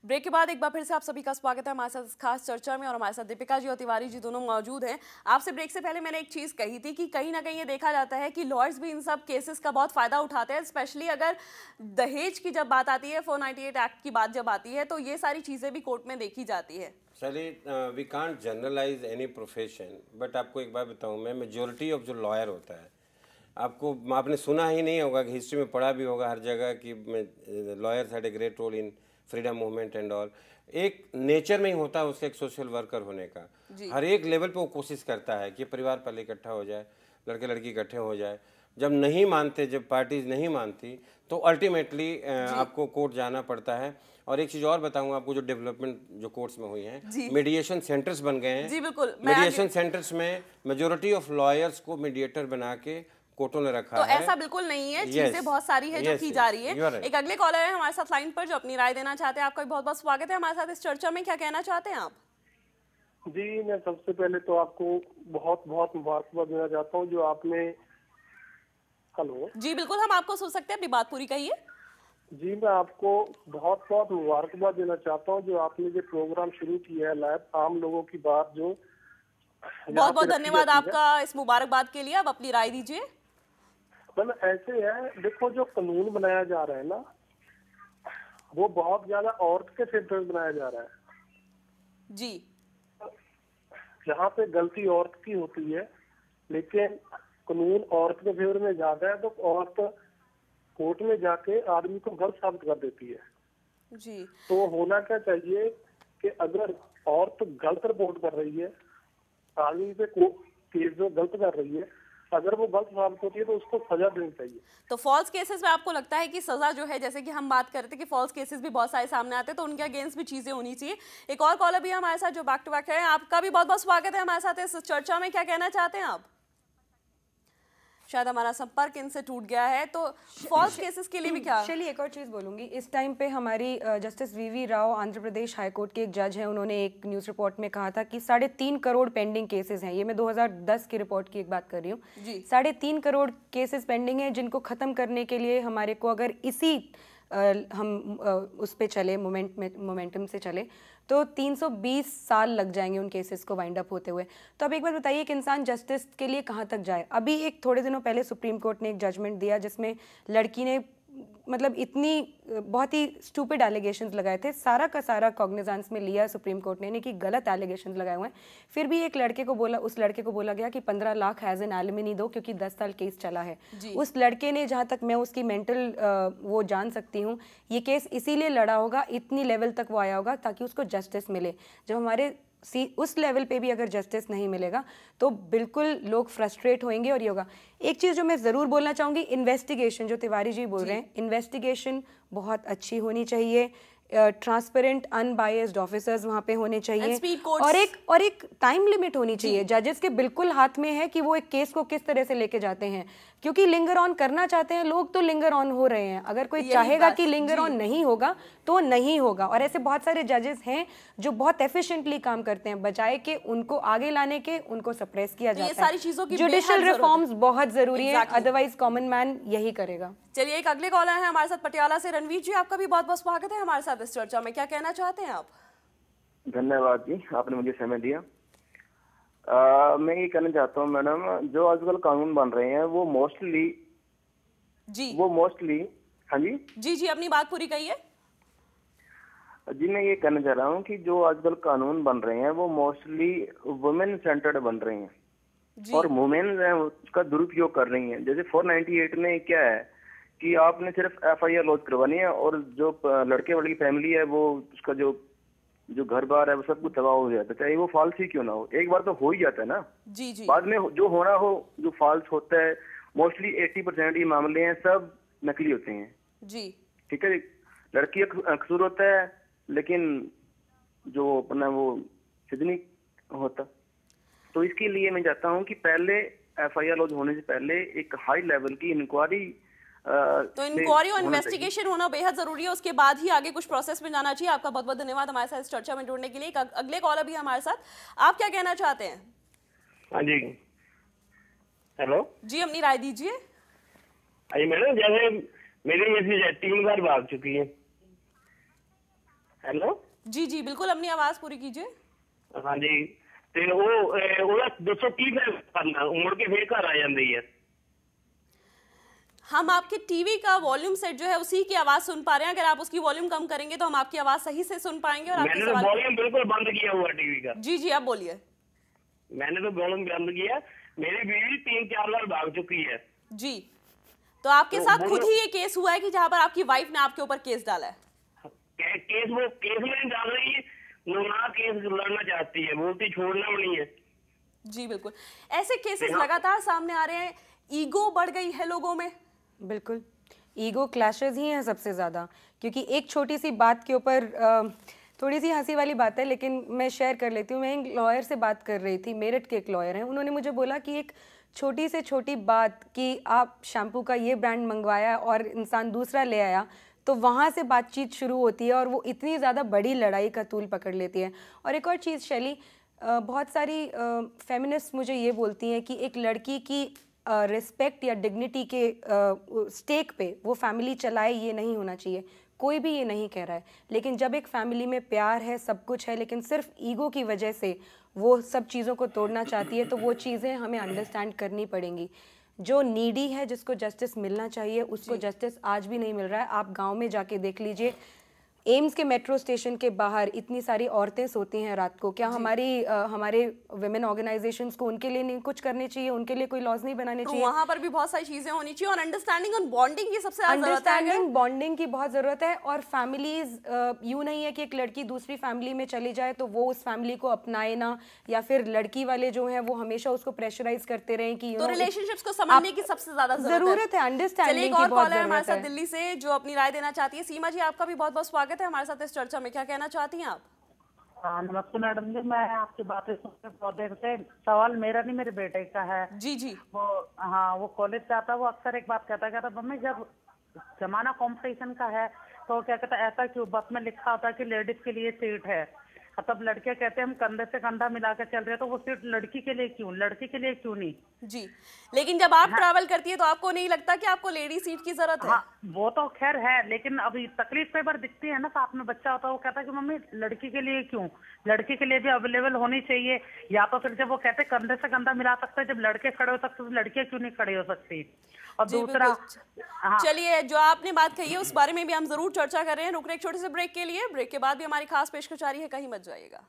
Break के बाद एक बार फिर से आप सभी का स्वागत है हमारे साथ इस खास चर्चा में। और हमारे साथ दीपिका जी और तिवारी जी दोनों मौजूद हैं। आपसे ब्रेक से पहले मैंने एक चीज़ कही थी कि कहीं ना कहीं ये देखा जाता है कि लॉयर्स भी इन सब केसेस का बहुत फ़ायदा उठाते हैं, स्पेशली अगर दहेज की जब बात आती है, 498 एक्ट की बात जब आती है, तो ये सारी चीज़ें भी कोर्ट में देखी जाती है। चलिए, we can't generalise any profession, but आपको एक बात बताऊँ मैं, मेजोरिटी ऑफ जो लॉयर होता है, आपने सुना ही नहीं होगा कि हिस्ट्री में पढ़ा भी होगा हर जगह कि lawyers had a great role in freedom movement and all. एक नेचर में ही होता है उससे एक सोशल वर्कर होने का। हर एक लेवल पे वो कोशिश करता है कि परिवार पहले इकट्ठा हो जाए, लड़के लड़की इकट्ठे हो जाए। जब नहीं मानते, जब पार्टीज नहीं मानती, तो अल्टीमेटली आपको कोर्ट जाना पड़ता है। और एक चीज़ और बताऊंगा आपको, जो डेवलपमेंट जो कोर्ट्स में हुई है, मीडिएशन सेंटर्स बन गए हैं। जी बिल्कुल। मीडिएशन सेंटर्स में मेजोरिटी ऑफ लॉयर्स को मीडिएटर बना के कोर्टों ने रखा तो है। ऐसा बिल्कुल नहीं है, चीजें बहुत सारी है जो की जा रही है। एक अगले कॉलर है हमारे साथ लाइन पर जो अपनी राय देना चाहते हैं। आपका बहुत बहुत स्वागत है हमारे साथ इस चर्चा में। क्या कहना चाहते हैं आप? जी, मैं सबसे पहले तो आपको बहुत बहुत मुबारकबाद देना चाहता हूँ जो आपने। हेलो जी बिल्कुल, हम आपको सुन सकते हैं, अपनी बात पूरी कहिए। जी, मैं आपको बहुत बहुत मुबारकबाद देना चाहता हूँ जो आपने जो प्रोग्राम शुरू किया है लाइव आम लोगों की बात, जो बहुत बहुत धन्यवाद आपका इस मुबारकबाद के लिए। अब अपनी राय दीजिए। ऐसे है, देखो जो कानून बनाया जा रहा है ना, वो बहुत ज्यादा औरत के फेवर बनाया जा रहा है जी। जहाँ पे गलती औरत की होती है, लेकिन कानून औरत के फेवर में ज्यादा है, तो औरत कोर्ट में जाके आदमी को गलत साबित कर देती है जी। तो होना क्या चाहिए कि अगर औरत गलत रिपोर्ट कर रही है, आदमी पे केस जो गलत कर रही है, अगर वो गलत साबित होती है तो उसको सजा देनी चाहिए। तो फॉल्स केसेस में आपको लगता है कि सजा जो है, जैसे कि हम बात करते हैं कि फॉल्स केसेस भी बहुत सारे सामने आते हैं, तो उनके अगेंस्ट भी चीजें होनी चाहिए। एक और कॉलर भी हमारे साथ जो बैक टू बैक है। आपका भी बहुत बहुत स्वागत है हमारे साथ इस चर्चा में। क्या कहना चाहते हैं आप? शायद हमारा संपर्क इनसे टूट गया है। तो फॉल्स केसेस के लिए भी क्या? चलिए एक और चीज़ बोलूँगी। इस टाइम पे हमारी जस्टिस वीवी राव आंध्र प्रदेश हाई कोर्ट के एक जज हैं, उन्होंने एक न्यूज़ रिपोर्ट में कहा था कि 3.5 करोड़ पेंडिंग केसेस हैं। ये मैं 2010 की रिपोर्ट की एक बात कर रही हूँ। 3.5 करोड़ केसेस पेंडिंग हैं, जिनको ख़त्म करने के लिए हमारे को अगर इसी हम उस पे चले, मोमेंटम से चले, तो 320 साल लग जाएंगे उन केसेस को वाइंड अप होते हुए। तो अब एक बात बताइए कि इंसान जस्टिस के लिए कहाँ तक जाए। अभी एक थोड़े दिनों पहले सुप्रीम कोर्ट ने एक जजमेंट दिया जिसमें लड़की ने मतलब इतनी बहुत ही स्टूपिड एलिगेशंस लगाए थे, सारा का सारा कॉग्निजेंस में लिया सुप्रीम कोर्ट ने कि गलत एलिगेशंस लगाए हुए हैं। फिर भी एक लड़के को बोला, उस लड़के को बोला गया कि 15 लाख एज एन एलिमनी दो क्योंकि 10 साल केस चला है। उस लड़के ने, जहाँ तक मैं उसकी मेंटल वो जान सकती हूँ, ये केस इसीलिए लड़ा होगा, इतनी लेवल तक वो आया होगा ताकि उसको जस्टिस मिले। जब हमारे उस लेवल पे भी अगर जस्टिस नहीं मिलेगा तो बिल्कुल लोग फ्रस्ट्रेट होंगे। और ये होगा। एक चीज़ जो मैं ज़रूर बोलना चाहूँगी, इन्वेस्टिगेशन, जो तिवारी जी बोल रहे हैं, इन्वेस्टिगेशन बहुत अच्छी होनी चाहिए। ट्रांसपेरेंट अनबायस्ड ऑफिसर्स वहाँ पे होने चाहिए, और एक टाइम लिमिट होनी चाहिए। जजेस के बिल्कुल हाथ में है कि वो एक केस को किस तरह से लेके जाते हैं, क्योंकि लिंगर ऑन करना चाहते हैं लोग तो लिंगर ऑन हो रहे हैं। अगर कोई चाहेगा कि लिंगर ऑन नहीं होगा तो नहीं होगा। और ऐसे बहुत सारे जजेस हैं जो बहुत एफिशिएंटली काम करते हैं, बजाय के उनको आगे लाने के उनको सप्रेस किया जाता है। जुडिशियल रिफॉर्म्स बहुत जरूरी है, अदरवाइज कॉमन मैन यही करेगा। चलिए एक अगले कॉलर है हमारे साथ पटियाला से। रणवीर जी, आपका भी बहुत बहुत स्वागत है हमारे साथ इस चर्चा में। क्या कहना चाहते हैं आप? धन्यवाद जी, आपने मुझे समय दिया। मैं ये कहना चाहता हूँ मैडम, जो आजकल कानून बन रहे हैं वो मोस्टली हाँ जी अपनी बात पूरी कहिए। जी, मैं ये कहना चाह रहा हूँ कि जो आजकल कानून बन रहे हैं वो मोस्टली वुमेन सेंटर्ड बन रहे हैं और वुमेन उसका दुरुपयोग कर रही हैं। जैसे 498 में क्या है कि आपने सिर्फ FIR लॉन्च करवानी है और जो लड़के वाली फैमिली है वो उसका जो घर बार है वो सब कुछ तबाह हो जाता है, चाहे वो फॉल्स ही क्यों ना हो। एक बार तो हो ही जाता है ना, बाद में जो होना हो, जो फॉल्स होता है मोस्टली 80% ये मामले हैं सब नकली होते हैं। ठीक है, लड़की का कसूर होता है लेकिन जो अपना वो सिद्ध नहीं होता। तो इसके लिए मैं चाहता हूँ कि पहले FIR लॉन्च होने से पहले एक हाई लेवल की इंक्वायरी, तो इंक्वायरी और इन्वेस्टिगेशन होना बेहद जरूरी है, उसके बाद ही आगे कुछ प्रोसेस में जाना चाहिए। आपका बहुत बहुत धन्यवाद हमारे साथ इस चर्चा में जुड़ने के लिए। अगले कॉलर भी हमारे साथ, आप क्या कहना चाहते हैं? हाँ जी, हेलो जी, अपनी राय दीजिए। अरे मैडम, जैसे मेरी मिसेज 3 बार भाग चुकी है। हेलो जी जी बिल्कुल, अपनी आवाज पूरी कीजिए। हाँ जी, ਤੇ ਉਹ 230 ਕਰਨਾ ਮੁੜ के फिर घर आ ਜਾਂਦੀ है। हम आपके टीवी का वॉल्यूम सेट जो है उसी की आवाज सुन पा रहे हैं। अगर आप उसकी वॉल्यूम कम करेंगे तो हम आपकी आवाज सही से सुन पाएंगे। और आपके मैंने वॉल्यूम बिल्कुल बंद किया हुआ टीवी का। जी जी आप बोलिए। मैंने तो वॉल्यूम बंद किया। मेरी बीवी 3-4 बार भाग चुकी है। जी, तो आपके साथ खुद ही ये केस हुआ है कि जहां पर आपकी वाइफ ने आपके ऊपर केस डाला है? केस वो केस में डाल रही है, ना केस लड़ना चाहती है, बोलती छोड़ना भी नहीं है। जी बिल्कुल, ऐसे केसेस लगातार सामने आ रहे हैं। ईगो बढ़ गई है लोगों में। बिल्कुल, ईगो क्लैशेस ही हैं सबसे ज़्यादा, क्योंकि एक छोटी सी बात के ऊपर थोड़ी सी हंसी वाली बात है लेकिन मैं शेयर कर लेती हूँ। मैं एक लॉयर से बात कर रही थी, मेरठ के एक लॉयर हैं। उन्होंने मुझे बोला कि एक छोटी से छोटी बात कि आप शैम्पू का ये ब्रांड मंगवाया और इंसान दूसरा ले आया, तो वहाँ से बातचीत शुरू होती है और वो इतनी ज़्यादा बड़ी लड़ाई का तूल पकड़ लेती है। और एक और चीज़ शैली, बहुत सारी फेमिनिस्ट मुझे ये बोलती हैं कि एक लड़की की रिस्पेक्ट या डिग्निटी के स्टेक पे वो फैमिली चलाए, ये नहीं होना चाहिए। कोई भी ये नहीं कह रहा है, लेकिन जब एक फैमिली में प्यार है, सब कुछ है, लेकिन सिर्फ ईगो की वजह से वो सब चीज़ों को तोड़ना चाहती है, तो वो चीज़ें हमें अंडरस्टैंड करनी पड़ेंगी। जो नीडी है, जिसको जस्टिस मिलना चाहिए, उसको जस्टिस आज भी नहीं मिल रहा है। आप गांव में जाके देख लीजिए, एम्स के मेट्रो स्टेशन के बाहर इतनी सारी औरतें सोती हैं रात को। क्या हमारे विमेन ऑर्गेनाइजेशंस को उनके लिए नहीं कुछ करने चाहिए? उनके लिए कोई लॉज नहीं बनाने चाहिए? वहाँ पर भी बहुत सारी चीजें होनी चाहिए और अंडरस्टैंडिंग और बॉन्डिंग की सबसे ज़्यादा जरूरत है। अंडरस्टैंडिंग बॉन्डिंग की बहुत ज़रूरत है। और फैमिलीज यूँ नहीं है कि एक लड़की दूसरी फैमिली में चली जाए तो वो उस फैमिली को अपनाए ना, या फिर लड़की वाले जो हैं वो हमेशा उसको प्रेशराइज करते रहें कि तो रिलेशनशिप्स को समझने की सबसे ज़्यादा जरूरत है। अंडरस्टैंडिंग की बहुत हमारे जरूरत साथ है। दिल्ली से जो अपनी राय देना चाहती है। सीमा जी, आपका भी बहुत बहुत स्वागत है हमारे साथ इस चर्चा में। क्या कहना चाहती हैं आप? नमस्ते मैडम जी, मैं आपकी बातें सुनकर बहुत देर से, सवाल मेरा नहीं मेरे बेटे का है। जी जी। वो कॉलेज जाता है, वो अक्सर एक बात कहता मम्मी जब जमाना कंपटीशन का है तो क्या कहता है, ऐसा क्यों बस में लिखा होता है कि लेडीज के लिए सीट है, तब लड़के कहते हैं हम कंधे से कंधा मिलाकर चल रहे हैं, तो वो सीट लड़की के लिए क्यों, लड़की के लिए क्यों नहीं? जी, लेकिन जब आप ट्रैवल करती है तो आपको नहीं लगता कि आपको लेडी सीट की जरूरत है? हाँ, वो तो खैर है, लेकिन अभी तकलीफ कई बार दिखती है ना, साथ में बच्चा होता है, वो कहता है कि मम्मी लड़की के लिए क्यों, लड़की के लिए भी अवेलेबल होनी चाहिए। या तो फिर जब वो कहते कंधे से कंधा मिला सकते हैं, जब लड़के खड़े हो सकते तो लड़कियां क्यों नहीं खड़ी हो सकती? और दूसरा, चलिए जो आपने बात कही है उस बारे में भी हम जरूर चर्चा कर रहे हैं। रुक रहे एक छोटे से ब्रेक के लिए। ब्रेक के बाद भी हमारी खास पेशकश जारी है, कहीं मत जाइएगा।